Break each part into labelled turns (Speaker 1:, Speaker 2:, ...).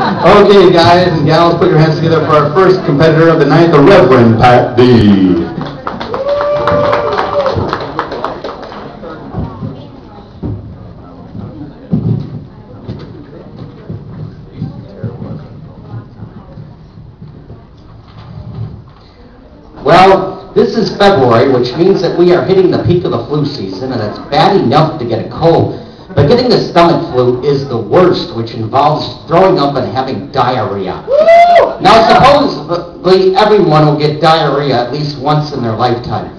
Speaker 1: Okay, guys and gals, put your hands together for our first competitor of the night, the Reverend Pat D.
Speaker 2: Well, this is February, which means that we are hitting the peak of the flu season, and it's bad enough to get a cold. But getting the stomach flu is the worst, which involves throwing up and having diarrhea. Woo! Now, supposedly everyone will get diarrhea at least once in their lifetime.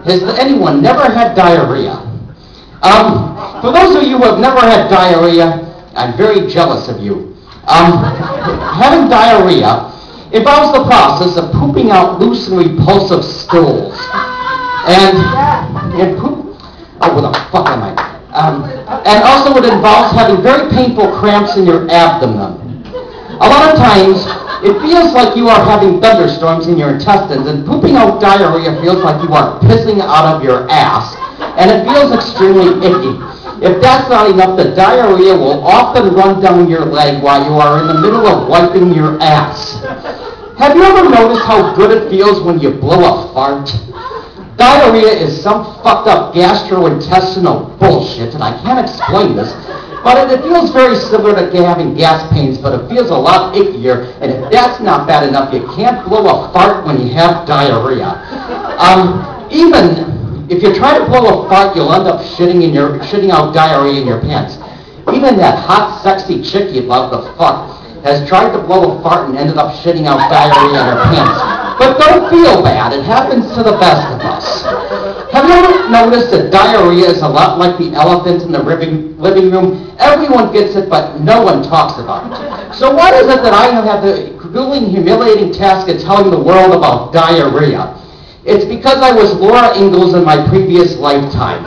Speaker 2: Has anyone never had diarrhea? For those of you who have never had diarrhea, I'm very jealous of you. Having diarrhea involves the process of pooping out loose and repulsive stools. And poop... Oh, what the fuck am I... and also it involves having very painful cramps in your abdomen. A lot of times, it feels like you are having thunderstorms in your intestines, and pooping out diarrhea feels like you are pissing out of your ass, and it feels extremely icky. If that's not enough, the diarrhea will often run down your leg while you are in the middle of wiping your ass. Have you ever noticed how good it feels when you blow a fart? Diarrhea is some fucked up gastrointestinal bullshit, and I can't explain this, but it feels very similar to having gas pains, but it feels a lot ickier, and if that's not bad enough, you can't blow a fart when you have diarrhea. Even if you try to blow a fart, you'll end up shitting out diarrhea in your pants. Even that hot, sexy chick you'd love to fuck has tried to blow a fart and ended up shitting out diarrhea in her pants. But don't feel bad, it happens to the best of us. Have you ever noticed that diarrhea is a lot like the elephant in the living room? Everyone gets it, but no one talks about it. So why is it that I have the grueling, humiliating task of telling the world about diarrhea? It's because I was Laura Ingalls in my previous lifetime.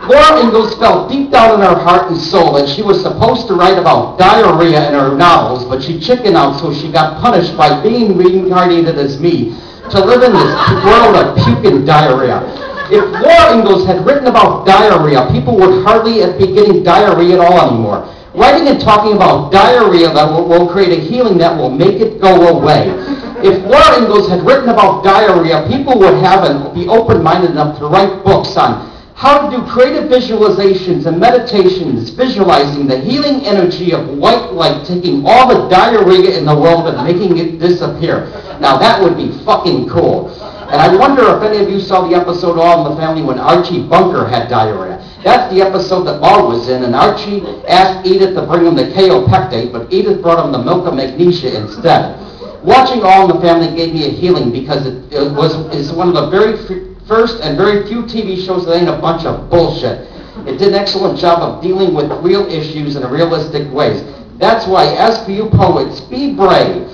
Speaker 2: Laura Ingalls felt deep down in her heart and soul that she was supposed to write about diarrhea in her novels, but she chickened out, so she got punished by being reincarnated as me to live in this world of puking diarrhea. If Laura Ingalls had written about diarrhea, people would hardly be getting diarrhea at all anymore. Writing and talking about diarrhea that will create a healing that will make it go away. If Laura Ingalls had written about diarrhea, people would be open-minded enough to write books on how to do creative visualizations and meditations, visualizing the healing energy of white light, taking all the diarrhea in the world and making it disappear. Now that would be fucking cool. And I wonder if any of you saw the episode All in the Family when Archie Bunker had diarrhea. That's the episode that Laura was in, and Archie asked Edith to bring him the kaopectate, but Edith brought him the milk of magnesia instead. Watching All in the Family gave me a healing because it's one of the very first and very few TV shows that ain't a bunch of bullshit. It did an excellent job of dealing with real issues in realistic ways. That's why, as for you poets, be brave.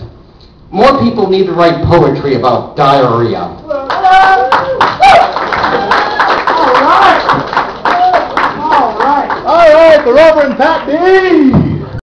Speaker 2: More people need to write poetry about diarrhea.
Speaker 3: All right, the Reverend Pat D.